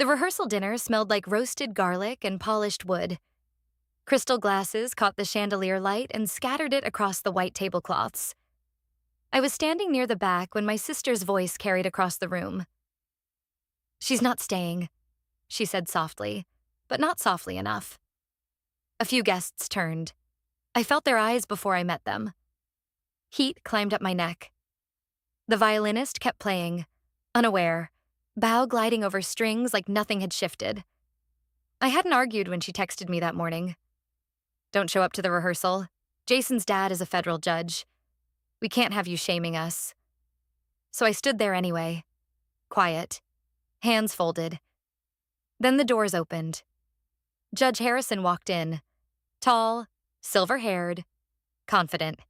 The rehearsal dinner smelled like roasted garlic and polished wood. Crystal glasses caught the chandelier light and scattered it across the white tablecloths. I was standing near the back when my sister's voice carried across the room. "She's not staying," she said softly, but not softly enough. A few guests turned. I felt their eyes before I met them. Heat climbed up my neck. The violinist kept playing, unaware, bow gliding over strings like nothing had shifted. I hadn't argued when she texted me that morning. "Don't show up to the rehearsal. Jason's dad is a federal judge. We can't have you shaming us." So I stood there anyway, quiet, hands folded. Then the doors opened. Judge Harrison walked in, tall, silver-haired, confident.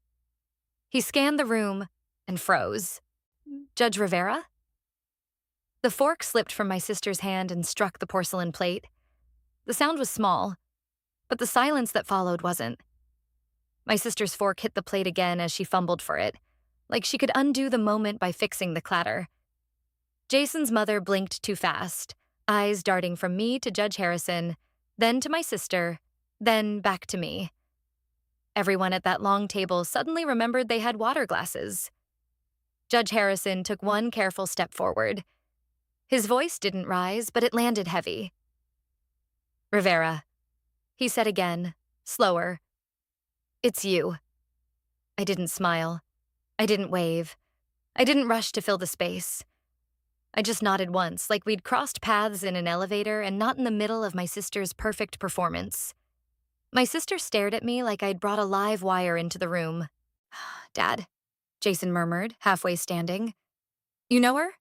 He scanned the room and froze. "Judge Rivera?" The fork slipped from my sister's hand and struck the porcelain plate. The sound was small, but the silence that followed wasn't. My sister's fork hit the plate again as she fumbled for it, like she could undo the moment by fixing the clatter. Jason's mother blinked too fast, eyes darting from me to Judge Harrison, then to my sister, then back to me. Everyone at that long table suddenly remembered they had water glasses. Judge Harrison took one careful step forward. His voice didn't rise, but it landed heavy. "Rivera," he said again, slower. "It's you." I didn't smile. I didn't wave. I didn't rush to fill the space. I just nodded once, like we'd crossed paths in an elevator and not in the middle of my sister's perfect performance. My sister stared at me like I'd brought a live wire into the room. "Dad," Jason murmured, halfway standing. "You know her?"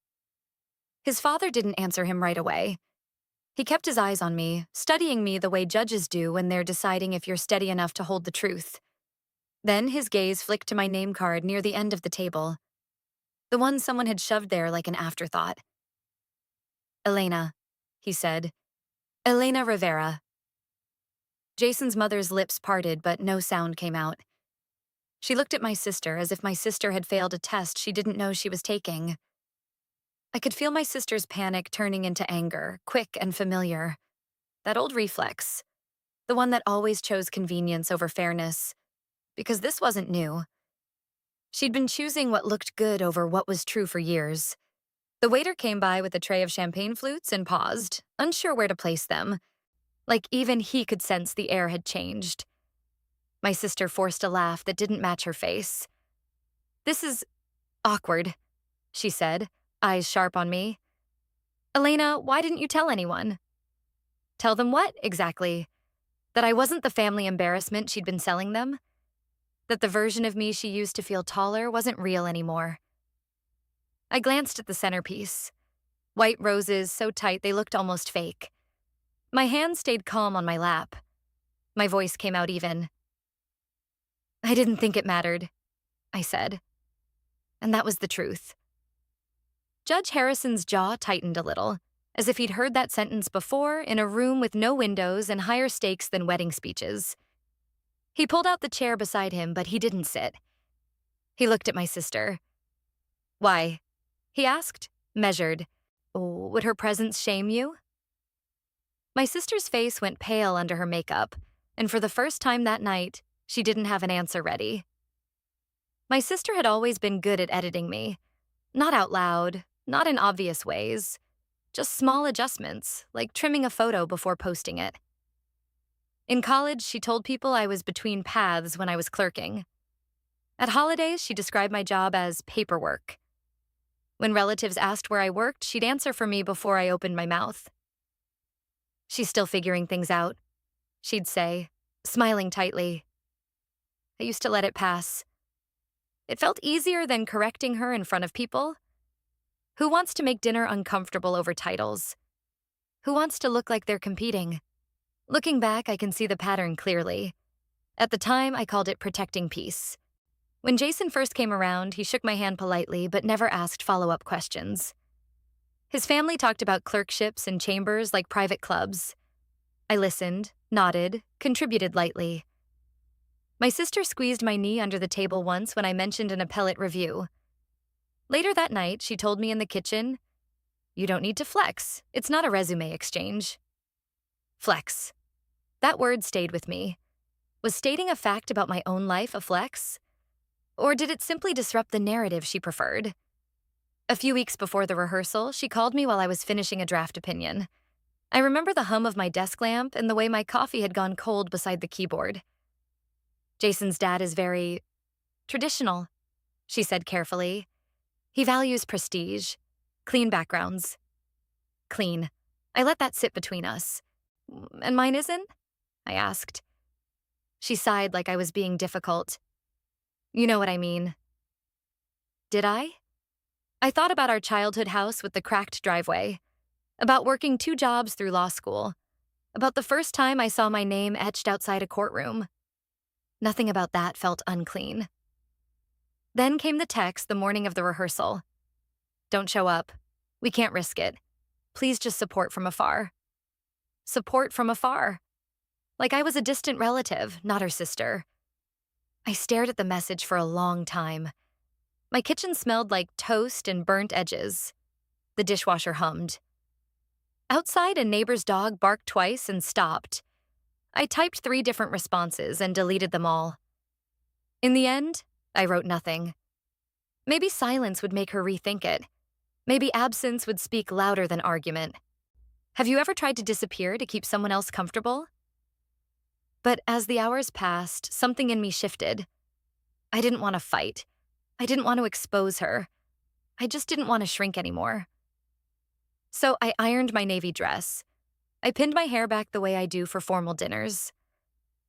His father didn't answer him right away. He kept his eyes on me, studying me the way judges do when they're deciding if you're steady enough to hold the truth. Then his gaze flicked to my name card near the end of the table, the one someone had shoved there like an afterthought. "Elena," he said. "Elena Rivera." Jason's mother's lips parted, but no sound came out. She looked at my sister as if my sister had failed a test she didn't know she was taking. I could feel my sister's panic turning into anger, quick and familiar. That old reflex, the one that always chose convenience over fairness, because this wasn't new. She'd been choosing what looked good over what was true for years. The waiter came by with a tray of champagne flutes and paused, unsure where to place them, like even he could sense the air had changed. My sister forced a laugh that didn't match her face. "This is awkward," she said, eyes sharp on me. "Elena, why didn't you tell anyone?" Tell them what, exactly? That I wasn't the family embarrassment she'd been selling them? That the version of me she used to feel taller wasn't real anymore? I glanced at the centerpiece. White roses so tight they looked almost fake. My hand stayed calm on my lap. My voice came out even. "I didn't think it mattered," I said. And that was the truth. Judge Harrison's jaw tightened a little, as if he'd heard that sentence before in a room with no windows and higher stakes than wedding speeches. He pulled out the chair beside him, but he didn't sit. He looked at my sister. "Why?" he asked, measured. "Would her presence shame you?" My sister's face went pale under her makeup, and for the first time that night, she didn't have an answer ready. My sister had always been good at editing me. Not out loud, not in obvious ways. Just small adjustments, like trimming a photo before posting it. In college, she told people I was between paths when I was clerking. At holidays, she described my job as paperwork. When relatives asked where I worked, she'd answer for me before I opened my mouth. "She's still figuring things out," she'd say, smiling tightly. I used to let it pass. It felt easier than correcting her in front of people. Who wants to make dinner uncomfortable over titles? Who wants to look like they're competing? Looking back, I can see the pattern clearly. At the time, I called it protecting peace. When Jason first came around, he shook my hand politely but never asked follow-up questions. His family talked about clerkships and chambers like private clubs. I listened, nodded, contributed lightly. My sister squeezed my knee under the table once when I mentioned an appellate review. Later that night, she told me in the kitchen, You don't need to flex. It's not a resume exchange. Flex. That word stayed with me. Was stating a fact about my own life a flex? Or did it simply disrupt the narrative she preferred? A few weeks before the rehearsal, she called me while I was finishing a draft opinion. I remember the hum of my desk lamp and the way my coffee had gone cold beside the keyboard. Jason's dad is very traditional, she said carefully. He values prestige, clean backgrounds. Clean. I let that sit between us. And mine isn't? I asked. She sighed like I was being difficult. You know what I mean. Did I? I thought about our childhood house with the cracked driveway, about working 2 jobs through law school, about the first time I saw my name etched outside a courtroom. Nothing about that felt unclean. Then came the text the morning of the rehearsal. Don't show up. We can't risk it. Please just support from afar. Support from afar. Like I was a distant relative, not her sister. I stared at the message for a long time. My kitchen smelled like toast and burnt edges. The dishwasher hummed. Outside, a neighbor's dog barked twice and stopped. I typed 3 different responses and deleted them all. In the end, I wrote nothing. Maybe silence would make her rethink it. Maybe absence would speak louder than argument. Have you ever tried to disappear to keep someone else comfortable? But as the hours passed, something in me shifted. I didn't want to fight. I didn't want to expose her. I just didn't want to shrink anymore. So I ironed my navy dress. I pinned my hair back the way I do for formal dinners.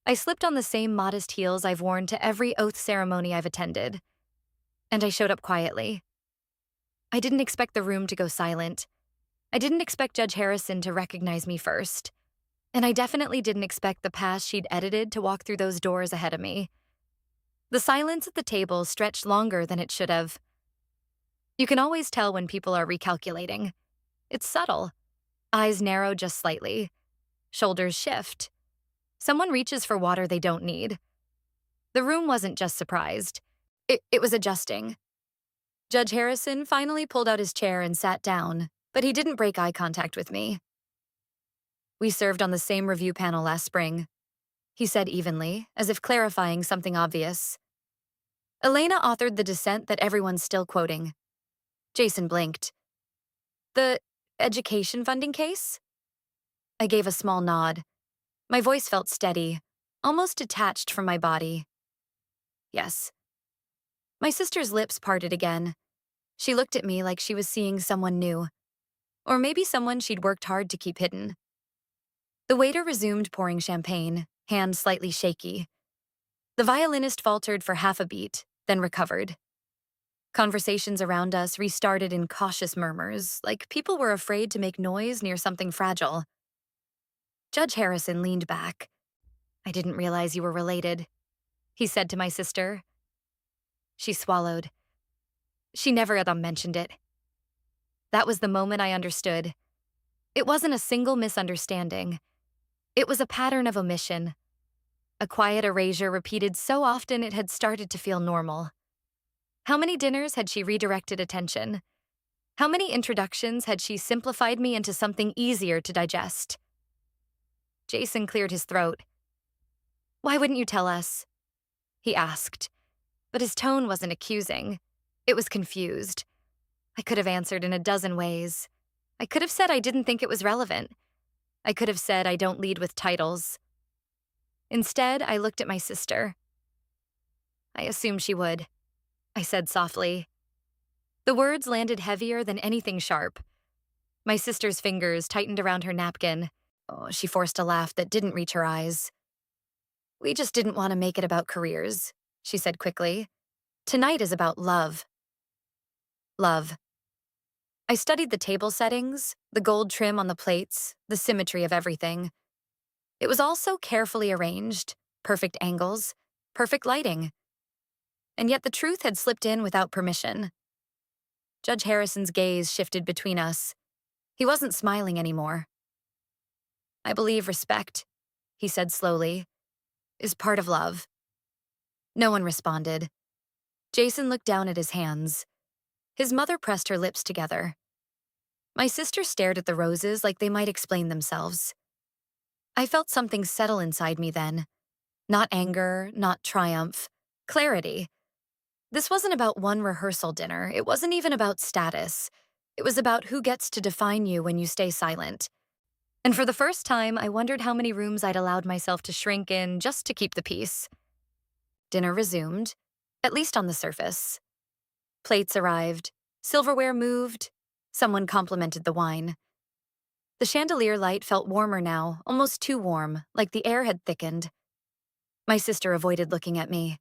I slipped on the same modest heels I've worn to every oath ceremony I've attended. And I showed up quietly. I didn't expect the room to go silent. I didn't expect Judge Harrison to recognize me first. And I definitely didn't expect the past she'd edited to walk through those doors ahead of me. The silence at the table stretched longer than it should have. You can always tell when people are recalculating. It's subtle. Eyes narrow just slightly. Shoulders shift. Someone reaches for water they don't need. The room wasn't just surprised. It was adjusting. Judge Harrison finally pulled out his chair and sat down, but he didn't break eye contact with me. We served on the same review panel last spring, he said evenly, as if clarifying something obvious. Elena authored the dissent that everyone's still quoting. Jason blinked. The education funding case? I gave a small nod. My voice felt steady, almost detached from my body. Yes. My sister's lips parted again. She looked at me like she was seeing someone new. Or maybe someone she'd worked hard to keep hidden. The waiter resumed pouring champagne, hand slightly shaky. The violinist faltered for half a beat, then recovered. Conversations around us restarted in cautious murmurs, like people were afraid to make noise near something fragile. Judge Harrison leaned back. I didn't realize you were related, he said to my sister. She swallowed. She never had mentioned it. That was the moment I understood. It wasn't a single misunderstanding. It was a pattern of omission. A quiet erasure repeated so often it had started to feel normal. How many dinners had she redirected attention? How many introductions had she simplified me into something easier to digest? Jason cleared his throat. Why wouldn't you tell us? He asked, but his tone wasn't accusing. It was confused. I could have answered in a dozen ways. I could have said I didn't think it was relevant. I could have said I don't lead with titles. Instead, I looked at my sister. I assumed she would, I said softly. The words landed heavier than anything sharp. My sister's fingers tightened around her napkin. Oh, she forced a laugh that didn't reach her eyes. We just didn't want to make it about careers, she said quickly. Tonight is about love. Love. I studied the table settings, the gold trim on the plates, the symmetry of everything. It was all so carefully arranged, perfect angles, perfect lighting. And yet the truth had slipped in without permission. Judge Harrison's gaze shifted between us. He wasn't smiling anymore. I believe respect, he said slowly, is part of love. No one responded. Jason looked down at his hands. His mother pressed her lips together. My sister stared at the roses like they might explain themselves. I felt something settle inside me then. Not anger, not triumph. Clarity. This wasn't about one rehearsal dinner. It wasn't even about status. It was about who gets to define you when you stay silent. And for the first time, I wondered how many rooms I'd allowed myself to shrink in just to keep the peace. Dinner resumed, at least on the surface. Plates arrived, silverware moved, someone complimented the wine. The chandelier light felt warmer now, almost too warm, like the air had thickened. My sister avoided looking at me.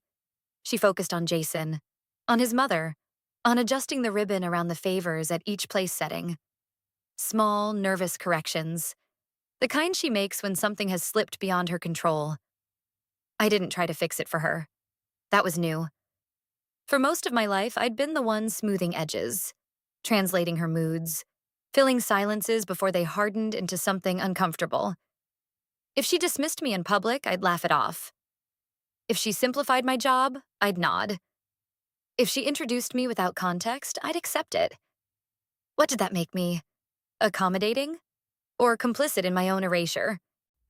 She focused on Jason, on his mother, on adjusting the ribbon around the favors at each place setting. Small, nervous corrections. The kind she makes when something has slipped beyond her control. I didn't try to fix it for her. That was new. For most of my life, I'd been the one smoothing edges, translating her moods, filling silences before they hardened into something uncomfortable. If she dismissed me in public, I'd laugh it off. If she simplified my job, I'd nod. If she introduced me without context, I'd accept it. What did that make me? Accommodating? Or complicit in my own erasure?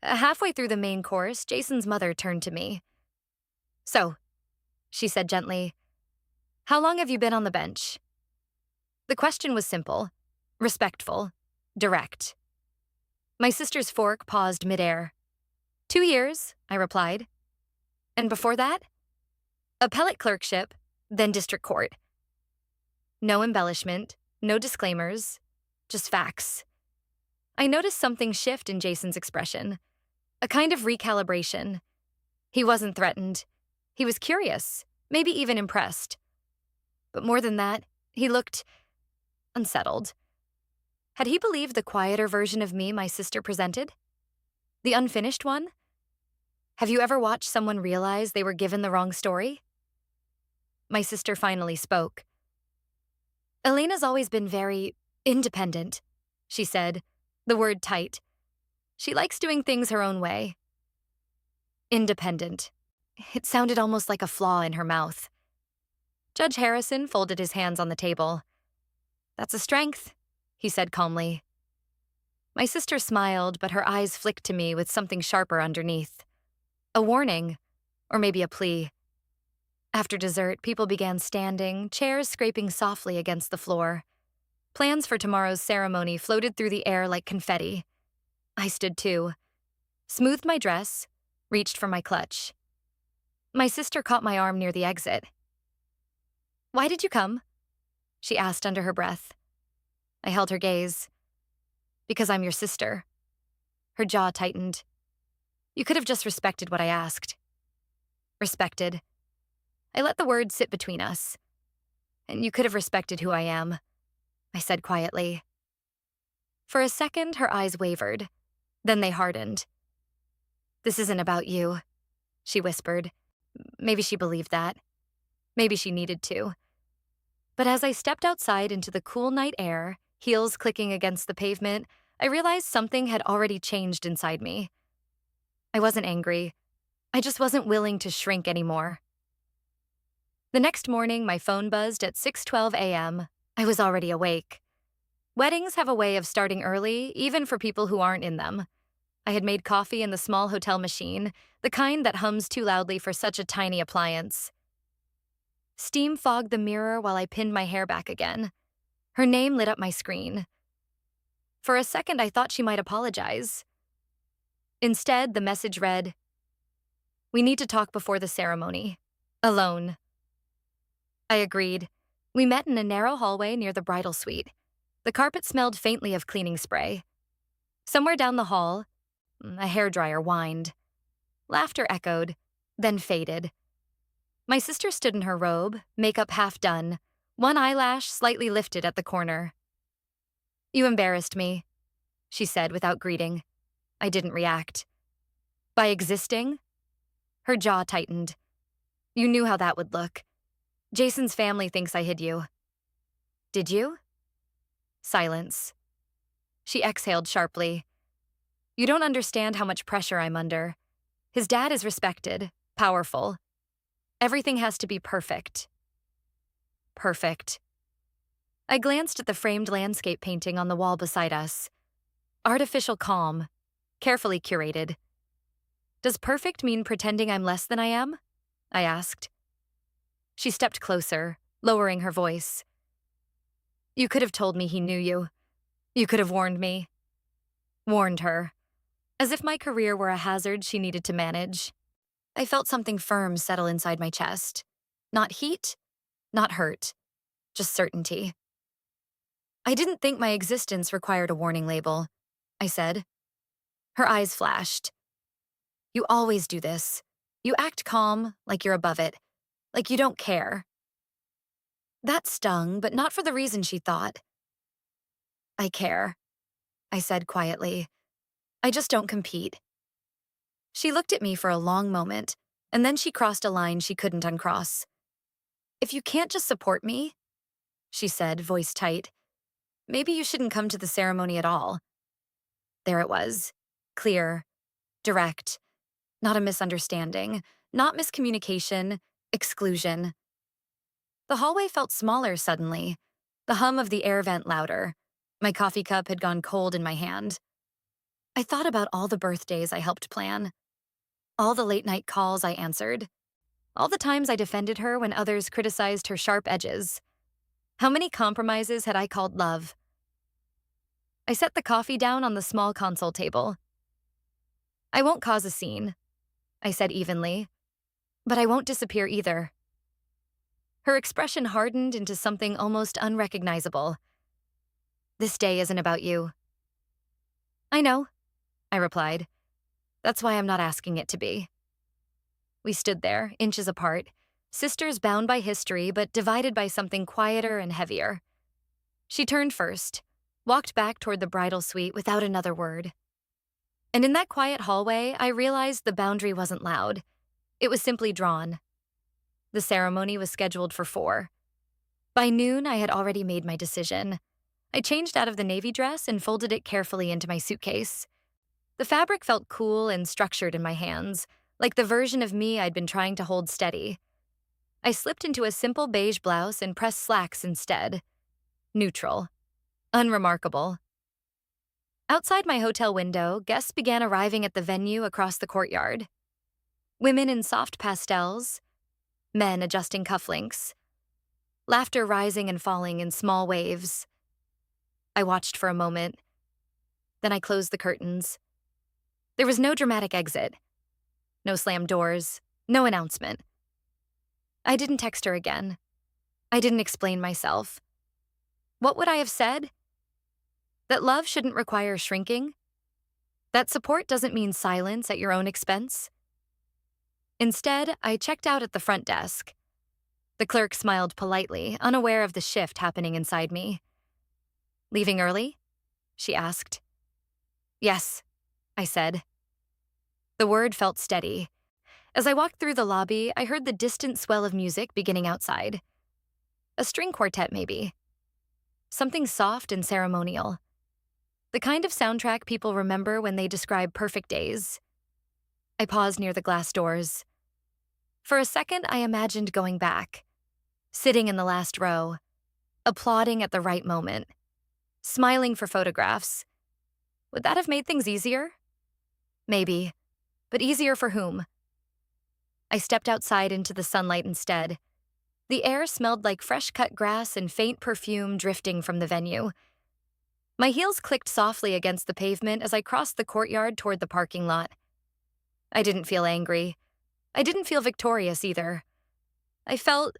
Halfway through the main course, Jason's mother turned to me. "So," she said gently, "how long have you been on the bench?" The question was simple, respectful, direct. My sister's fork paused midair. 2 years, I replied. And before that? Appellate clerkship, then district court. No embellishment, no disclaimers, just facts. I noticed something shift in Jason's expression, a kind of recalibration. He wasn't threatened. He was curious, maybe even impressed. But more than that, he looked unsettled. Had he believed the quieter version of me my sister presented? The unfinished one? Have you ever watched someone realize they were given the wrong story? My sister finally spoke. "Elena's always been very independent," she said, the word tight. "She likes doing things her own way." Independent. It sounded almost like a flaw in her mouth. Judge Harrison folded his hands on the table. "That's a strength," he said calmly. My sister smiled, but her eyes flicked to me with something sharper underneath. A warning, or maybe a plea. After dessert, people began standing, chairs scraping softly against the floor. Plans for tomorrow's ceremony floated through the air like confetti. I stood too, smoothed my dress, reached for my clutch. My sister caught my arm near the exit. "Why did you come?" she asked under her breath. I held her gaze. "Because I'm your sister." Her jaw tightened. "You could have just respected what I asked." Respected. I let the word sit between us. "And you could have respected who I am," I said quietly. For a second, her eyes wavered. Then they hardened. "This isn't about you," she whispered. Maybe she believed that. Maybe she needed to. But as I stepped outside into the cool night air, heels clicking against the pavement, I realized something had already changed inside me. I wasn't angry. I just wasn't willing to shrink anymore. The next morning, my phone buzzed at 6:12 a.m. I was already awake. Weddings have a way of starting early, even for people who aren't in them. I had made coffee in the small hotel machine, the kind that hums too loudly for such a tiny appliance. Steam fogged the mirror while I pinned my hair back again. Her name lit up my screen. For a second, I thought she might apologize. Instead, the message read, "We need to talk before the ceremony. Alone." I agreed. We met in a narrow hallway near the bridal suite. The carpet smelled faintly of cleaning spray. Somewhere down the hall, a hairdryer whined. Laughter echoed, then faded. My sister stood in her robe, makeup half done, one eyelash slightly lifted at the corner. "You embarrassed me," she said without greeting. I didn't react. "By existing?" Her jaw tightened. "You knew how that would look. Jason's family thinks I hid you." "Did you?" Silence. She exhaled sharply. "You don't understand how much pressure I'm under. His dad is respected, powerful. Everything has to be perfect." Perfect. I glanced at the framed landscape painting on the wall beside us. Artificial calm, carefully curated. Does perfect mean pretending I'm less than I am? I asked. She stepped closer, lowering her voice. You could have told me he knew you. You could have warned me. Warned her. As if my career were a hazard she needed to manage. I felt something firm settle inside my chest. Not heat, not hurt, just certainty. I didn't think my existence required a warning label, I said. Her eyes flashed. You always do this. You act calm, like you're above it, like you don't care. That stung, but not for the reason she thought. I care, I said quietly. I just don't compete. She looked at me for a long moment, and then she crossed a line she couldn't uncross. If you can't just support me, she said, voice tight, maybe you shouldn't come to the ceremony at all. There it was, clear, direct, not a misunderstanding, not miscommunication, exclusion. The hallway felt smaller suddenly, the hum of the air vent louder. My coffee cup had gone cold in my hand. I thought about all the birthdays I helped plan, all the late-night calls I answered, all the times I defended her when others criticized her sharp edges. How many compromises had I called love? I set the coffee down on the small console table. I won't cause a scene, I said evenly, but I won't disappear either. Her expression hardened into something almost unrecognizable. This day isn't about you. I know, I replied. That's why I'm not asking it to be. We stood there, inches apart, sisters bound by history but divided by something quieter and heavier. She turned first, walked back toward the bridal suite without another word. And in that quiet hallway, I realized the boundary wasn't loud. It was simply drawn. The ceremony was scheduled for 4. By noon, I had already made my decision. I changed out of the navy dress and folded it carefully into my suitcase. The fabric felt cool and structured in my hands, like the version of me I'd been trying to hold steady. I slipped into a simple beige blouse and pressed slacks instead. Neutral. Unremarkable. Outside my hotel window, guests began arriving at the venue across the courtyard. Women in soft pastels, men adjusting cufflinks, laughter rising and falling in small waves. I watched for a moment. Then I closed the curtains. There was no dramatic exit. No slammed doors. No announcement. I didn't text her again. I didn't explain myself. What would I have said? That love shouldn't require shrinking? That support doesn't mean silence at your own expense? Instead, I checked out at the front desk. The clerk smiled politely, unaware of the shift happening inside me. Leaving early? She asked. Yes, I said. The word felt steady. As I walked through the lobby, I heard the distant swell of music beginning outside. A string quartet, maybe. Something soft and ceremonial. The kind of soundtrack people remember when they describe perfect days. I paused near the glass doors. For a second, I imagined going back, sitting in the last row, applauding at the right moment, smiling for photographs. Would that have made things easier? Maybe, but easier for whom? I stepped outside into the sunlight instead. The air smelled like fresh-cut grass and faint perfume drifting from the venue. My heels clicked softly against the pavement as I crossed the courtyard toward the parking lot. I didn't feel angry. I didn't feel victorious either. I felt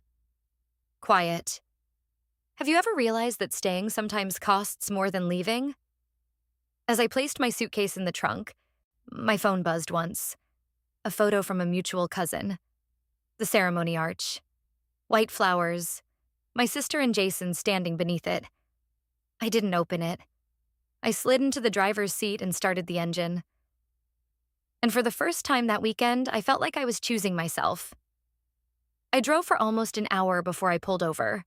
quiet. Have you ever realized that staying sometimes costs more than leaving? As I placed my suitcase in the trunk, my phone buzzed once. A photo from a mutual cousin. The ceremony arch. White flowers. My sister and Jason standing beneath it. I didn't open it. I slid into the driver's seat and started the engine. And for the first time that weekend, I felt like I was choosing myself. I drove for almost an hour before I pulled over.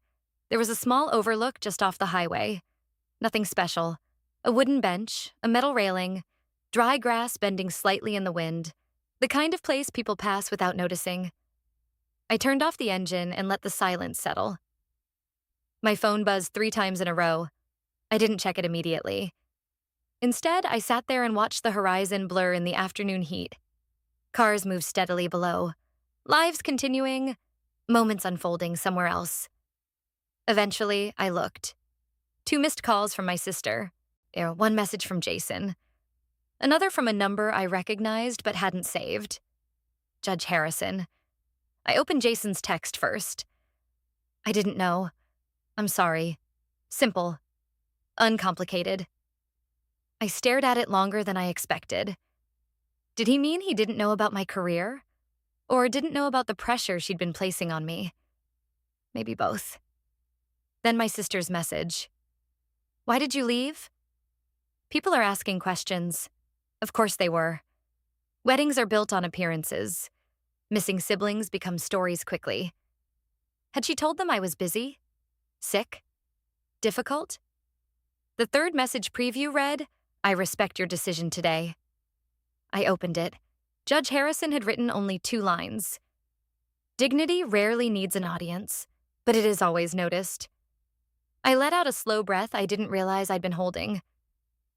There was a small overlook just off the highway. Nothing special. A wooden bench, a metal railing, dry grass bending slightly in the wind. The kind of place people pass without noticing. I turned off the engine and let the silence settle. My phone buzzed 3 times in a row. I didn't check it immediately. Instead, I sat there and watched the horizon blur in the afternoon heat. Cars moved steadily below. Lives continuing, moments unfolding somewhere else. Eventually, I looked. 2 missed calls from my sister. 1 message from Jason. Another from a number I recognized but hadn't saved. Judge Harrison. I opened Jason's text first. I didn't know. I'm sorry. Simple. Uncomplicated. I stared at it longer than I expected. Did he mean he didn't know about my career? Or didn't know about the pressure she'd been placing on me? Maybe both. Then my sister's message. Why did you leave? People are asking questions. Of course they were. Weddings are built on appearances. Missing siblings become stories quickly. Had she told them I was busy? Sick? Difficult? The third message preview read, I respect your decision today. I opened it. Judge Harrison had written only 2 lines. Dignity rarely needs an audience, but it is always noticed. I let out a slow breath I didn't realize I'd been holding.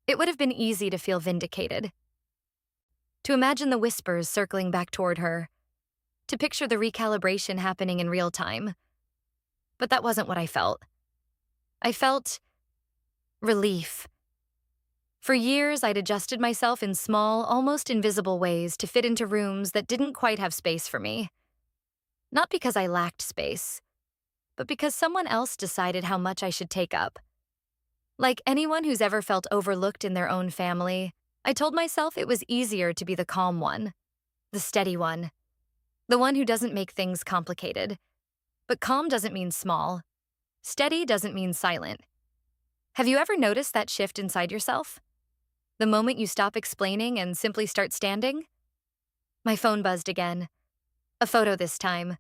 It would have been easy to feel vindicated. To imagine the whispers circling back toward her. To picture the recalibration happening in real time. But that wasn't what I felt. I felt relief. For years, I'd adjusted myself in small, almost invisible ways to fit into rooms that didn't quite have space for me. Not because I lacked space, but because someone else decided how much I should take up. Like anyone who's ever felt overlooked in their own family, I told myself it was easier to be the calm one, the steady one, the one who doesn't make things complicated. But calm doesn't mean small. Steady doesn't mean silent. Have you ever noticed that shift inside yourself? The moment you stop explaining and simply start standing? My phone buzzed again. A photo this time.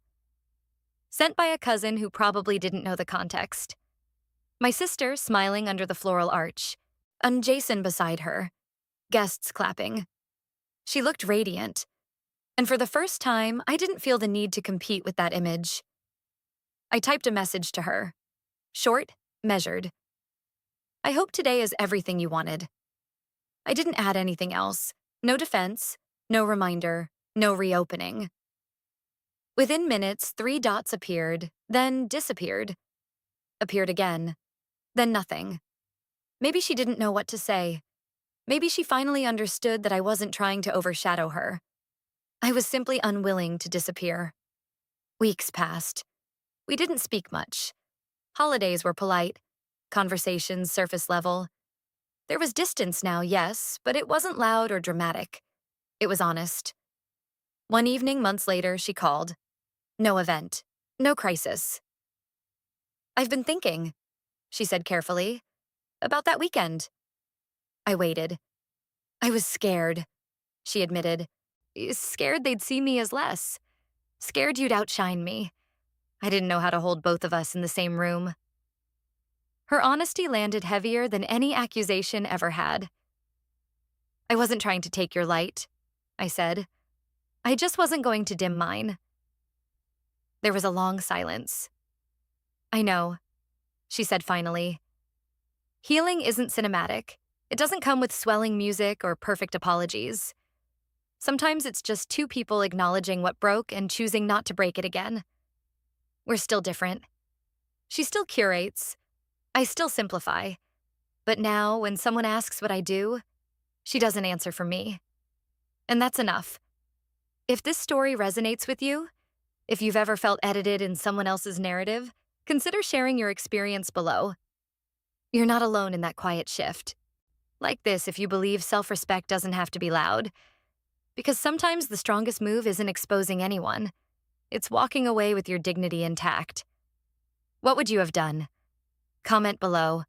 Sent by a cousin who probably didn't know the context. My sister smiling under the floral arch, and Jason beside her. Guests clapping. She looked radiant. And for the first time, I didn't feel the need to compete with that image. I typed a message to her. Short, measured. I hope today is everything you wanted. I didn't add anything else. No defense, no reminder, no reopening. Within minutes, 3 dots appeared, then disappeared. Appeared again, then nothing. Maybe she didn't know what to say. Maybe she finally understood that I wasn't trying to overshadow her. I was simply unwilling to disappear. Weeks passed. We didn't speak much. Holidays were polite. Conversations surface level. There was distance now, yes, but it wasn't loud or dramatic. It was honest. One evening, months later, she called. No event. No crisis. I've been thinking, she said carefully, about that weekend. I waited. I was scared, she admitted. Scared they'd see me as less. Scared you'd outshine me. I didn't know how to hold both of us in the same room. Her honesty landed heavier than any accusation ever had. I wasn't trying to take your light, I said. I just wasn't going to dim mine. There was a long silence. I know, she said finally. Healing isn't cinematic. It doesn't come with swelling music or perfect apologies. Sometimes it's just 2 people acknowledging what broke and choosing not to break it again. We're still different. She still curates. I still simplify. But now, when someone asks what I do, she doesn't answer for me. And that's enough. If this story resonates with you, if you've ever felt edited in someone else's narrative, consider sharing your experience below. You're not alone in that quiet shift. Like this if you believe self-respect doesn't have to be loud. Because sometimes the strongest move isn't exposing anyone. It's walking away with your dignity intact. What would you have done? Comment below.